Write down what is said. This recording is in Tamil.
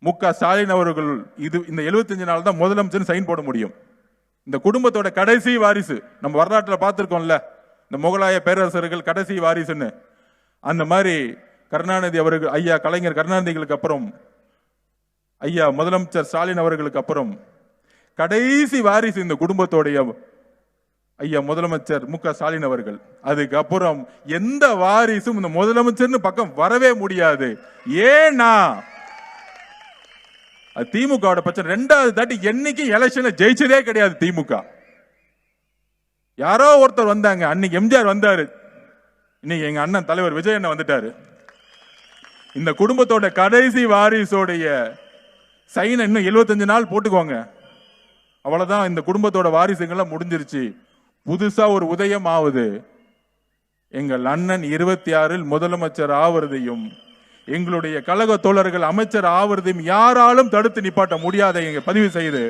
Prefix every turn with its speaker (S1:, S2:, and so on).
S1: மு.க. ஸ்டாலின் அவர்கள் இந்த 75 நாள் தான் முதலமைச்சர் சைன் போட முடியும். இந்த குடும்பத்தோட கடைசி வாரிசு நம்ம வரலாற்றில் பார்த்திருக்கோம்ல, இந்த முகலாய பேரரசர்கள் கடைசி வாரிசுன்னு. அந்த மாதிரி கருணாநிதி அவர்கள், ஐயா கலைஞர் கருணாநிதிகளுக்கு அப்புறம் ஐயா முதலமைச்சர் ஸ்டாலின் அவர்களுக்கு அப்புறம் கடைசி வாரிசு இந்த குடும்பத்தோடைய ஐயா முதலமைச்சர் மு.க. ஸ்டாலின் அவர்கள். அதுக்கப்புறம் எந்த வாரிசும் இந்த முதலமைச்சர்னு பக்கம் வரவே முடியாது. ஏன்னா திமுக பிரச்சனை. 2வது தாட்டி என்னைக்கு எலெக்ஷன்ல ஜெயிச்சதே கிடையாது திமுக. யாரோ ஒருத்தர் வந்தாங்க, அன்னைக்கு எம்ஜிஆர் வந்தாரு, இன்னைக்கு எங்க அண்ணன் தலைவர் விஜய் அண்ணன் வந்துட்டாரு. இந்த குடும்பத்தோட கடைசி வாரிசோடைய சைன் இன்னும் 75 நாள் போட்டுக்கோங்க, அவ்வளவுதான். இந்த குடும்பத்தோட வாரிசுங்கெல்லாம் முடிஞ்சிருச்சு. புதுசா ஒரு உதயம் ஆகுது. எங்கள் அண்ணன் 26 முதலமைச்சர் ஆவறதையும் எங்களுடைய கழக தோழர்கள் அமைச்சர் ஆவறதையும் யாராலும் தடுத்து நிப்பாட்ட முடியாத பதிவு செய்து